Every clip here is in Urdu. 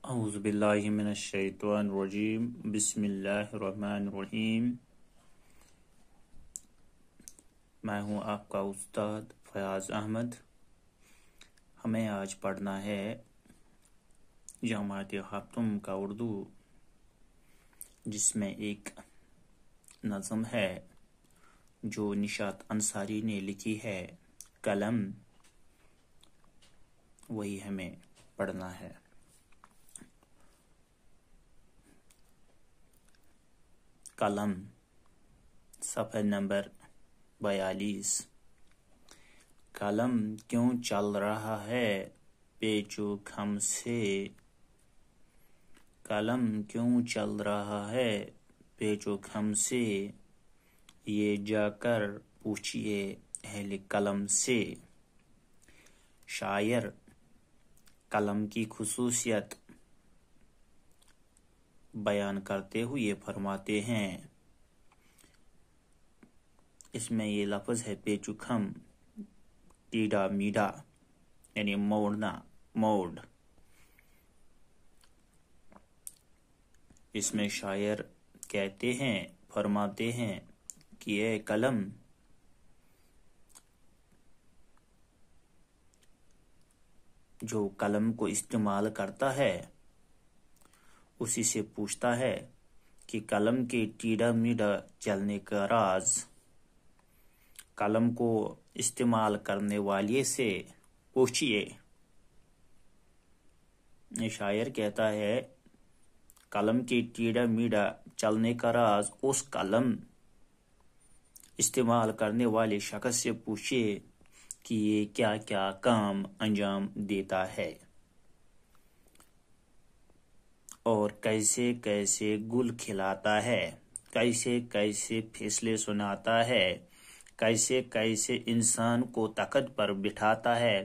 اعوذ باللہ من الشیطان الرجیم بسم اللہ الرحمن الرحیم۔ میں ہوں آپ کا استاد فیاض احمد۔ ہمیں آج پڑھنا ہے جماعت ہفتم کا اردو، جس میں ایک نظم ہے جو نشاط انصاری نے لکھی ہے، قلم۔ وہی ہمیں پڑھنا ہے۔ قلم، صفحہ نمبر 42۔ قلم کیوں چل رہا ہے پیچ و خم سے، قلم کیوں چل رہا ہے پیچ و خم سے، یہ جا کر پوچھئے اہل قلم سے۔ شاعر قلم کی خصوصیت بیان کرتے ہوئے فرماتے ہیں، اس میں یہ لفظ ہے پیچ و خم، ٹیڑھا میڑھا یعنی موڑنا، موڑ۔ اس میں شاعر کہتے ہیں، فرماتے ہیں کہ اے قلم، جو قلم کو استعمال کرتا ہے اسی سے پوچھتا ہے کہ قلم کے ٹیڑھا میڑھا چلنے کا راز، قلم کو استعمال کرنے والے سے پوچھئے۔ شاعر کہتا ہے قلم کے ٹیڑھا میڑھا چلنے کا راز اس قلم استعمال کرنے والے شخص سے پوچھئے کہ یہ کیا کیا کام انجام دیتا ہے اور کیسے کیسے گل کھلاتا ہے، کیسے کیسے فیصلے سناتا ہے، کیسے کیسے انسان کو تخت پر بٹھاتا ہے،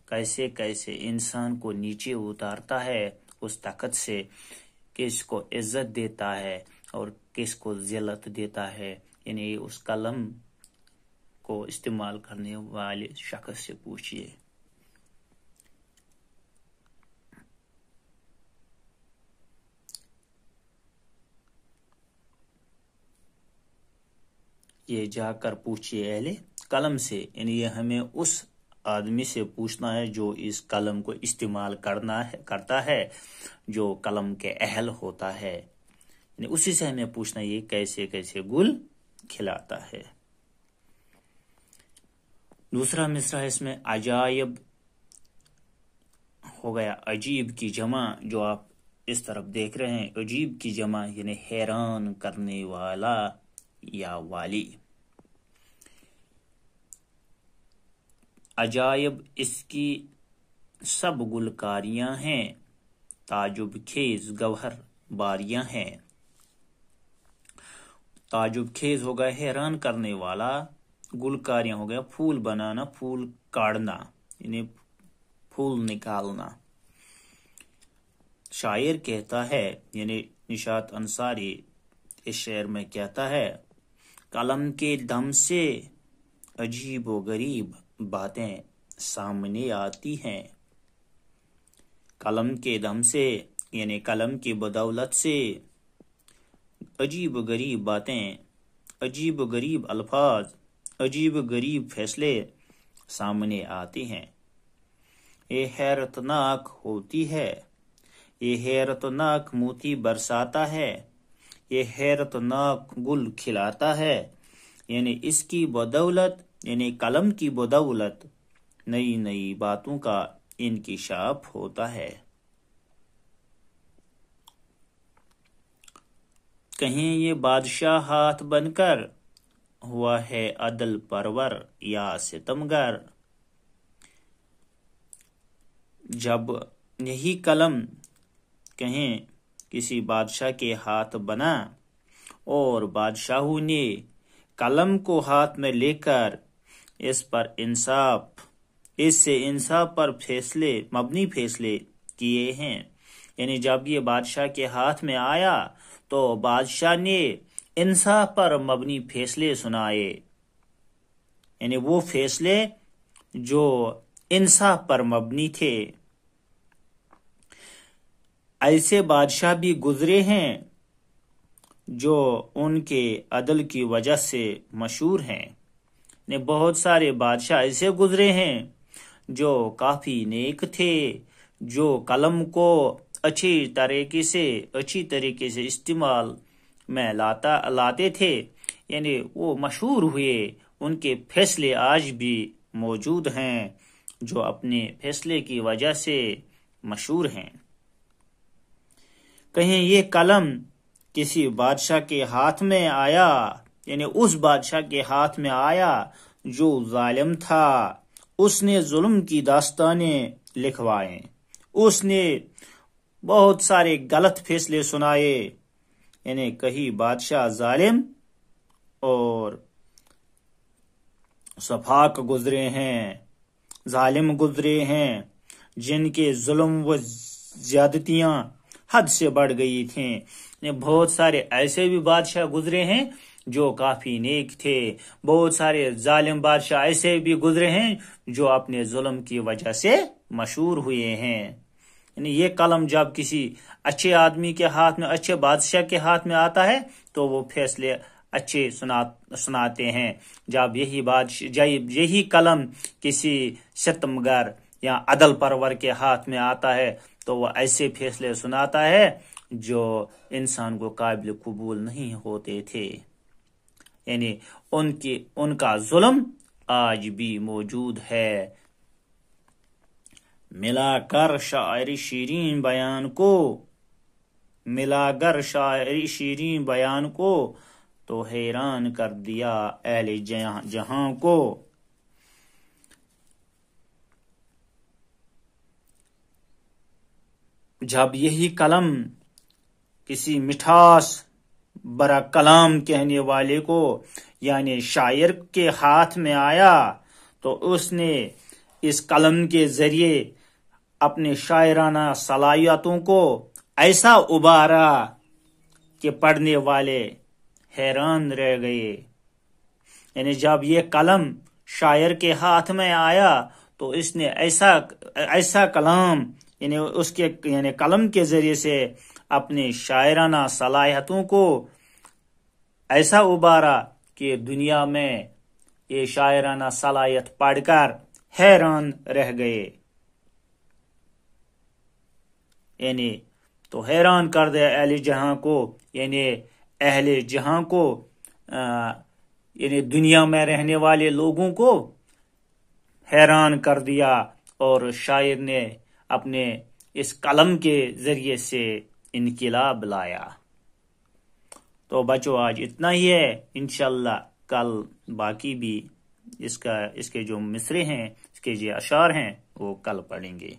کیسے کیسے انسان کو نیچے اتارتا ہے اس تخت سے، کس کو عزت دیتا ہے اور کس کو ذلت دیتا ہے، یعنی اس قلم کو استعمال کرنے والے شخص سے پوچھئے۔ یہ جا کر پوچھئے اہل قلم سے، یعنی یہ ہمیں اس آدمی سے پوچھنا ہے جو اس قلم کو استعمال کرتا ہے، جو قلم کے اہل ہوتا ہے، یعنی اسی سے ہمیں پوچھنا ہے یہ کیسے کیسے گل کھلاتا ہے۔ دوسرا مصرع اس میں عجائب ہو گیا، عجیب کی جمع جو آپ اس طرف دیکھ رہے ہیں، عجیب کی جمع یعنی حیران کرنے والا یا والی۔ عجائب اس کی سب گلکاریاں ہیں، تعجب خیز گوہر باریاں ہیں۔ تعجب خیز ہو گیا حیران کرنے والا، گلکاریاں ہو گیا پھول بنانا، پھول کاڑنا یعنی پھول نکالنا۔ شاعر کہتا ہے، یعنی نشاط انصاری اس شعر میں کہتا ہے، قلم کے دم سے عجیب و غریب باتیں سامنے آتی ہیں، قلم کے دم سے یعنی قلم کی بدولت سے عجیب و غریب باتیں، عجیب و غریب الفاظ، عجیب و غریب فیصلے سامنے آتے ہیں۔ یہ حیرت ناک ہوتی ہے، یہ حیرت ناک موتی برساتا ہے، یہ حیرت ناک گل کھلاتا ہے، یعنی اس کی بدولت یعنی قلم کی بدولت نئی نئی باتوں کا انکشاف ہوتا ہے۔ کہیں یہ بادشاہ ہاتھ بن کر ہوا ہے عدل پرور یا ستمگر، جب یہی قلم کہیں کسی بادشاہ کے ہاتھ بنا اور بادشاہوں نے قلم کو ہاتھ میں لے کر اس سے انصاف پر مبنی فیصلے کیے ہیں، یعنی جب یہ بادشاہ کے ہاتھ میں آیا تو بادشاہ نے انصاف پر مبنی فیصلے سنائے، یعنی وہ فیصلے جو انصاف پر مبنی تھے۔ ایسے بادشاہ بھی گزرے ہیں جو ان کے عدل کی وجہ سے مشہور ہیں. بہت سارے بادشاہ ایسے گزرے ہیں جو کافی نیک تھے، جو قلم کو اچھی طریقے سے استعمال میں لاتے تھے. وہ مشہور ہوئے، ان کے فیصلے آج بھی موجود ہیں جو اپنے فیصلے کی وجہ سے مشہور ہیں. کہیں یہ قلم کسی بادشاہ کے ہاتھ میں آیا، اس بادشاہ کے ہاتھ میں آیا جو ظالم تھا، اس نے ظلم کی داستانیں لکھوائیں، اس نے بہت سارے غلط فیصلے سنائے. کہیں بادشاہ ظالم اور سفاک گزرے ہیں، ظالم گزرے ہیں، جن کے ظلم و زیادتیاں حد سے بڑھ گئی تھیں. بہت سارے ایسے بھی بادشاہ گزرے ہیں جو کافی نیک تھے. بہت سارے ظالم بادشاہ ایسے بھی گزرے ہیں جو اپنے ظلم کی وجہ سے مشہور ہوئے ہیں. یہ قلم جب کسی اچھے آدمی کے ہاتھ میں، اچھے بادشاہ کے ہاتھ میں آتا ہے تو وہ فیصلے اچھے سناتے ہیں. جب یہی قلم کسی ستمگر یا عدل پرور کے ہاتھ میں آتا ہے تو وہ ایسے فیصلے سناتا ہے جو انسان کو قابل قبول نہیں ہوتے تھے. ان کا ظلم آج بھی موجود ہے. ملا کر شاعری شیرین بیان کو تو حیران کر دیا اہل جہاں کو. جب یہی قلم کسی مٹھاس برا کلام کہنے والے کو شاعر کے ہاتھ میں آیا تو اس نے اس قلم کے ذریعے اپنے شاعرانہ صلاحیتوں کو ایسا ابھارا کہ پڑھنے والے حیران رہ گئے. جب یہ قلم شاعر کے ہاتھ میں آیا تو اس نے ایسا کلام اس کے قلم کے ذریعے سے اپنے شاعرانہ صلاحیتوں کو ایسا ابھارا کہ دنیا میں یہ شاعرانہ صلاحیت پڑھ کر حیران رہ گئے. تو حیران کر دیا اہل جہاں کو، اہل جہاں کو دنیا میں رہنے والے لوگوں کو حیران کر دیا. اور شاعر نے اپنے اس قلم کے ذریعے سے انقلاب لایا. تو بچوں آج اتنا ہی ہے. انشاءاللہ کل باقی بھی اس کے جو مصرے ہیں، اس کے جو اشعار ہیں وہ کل پڑھیں گے.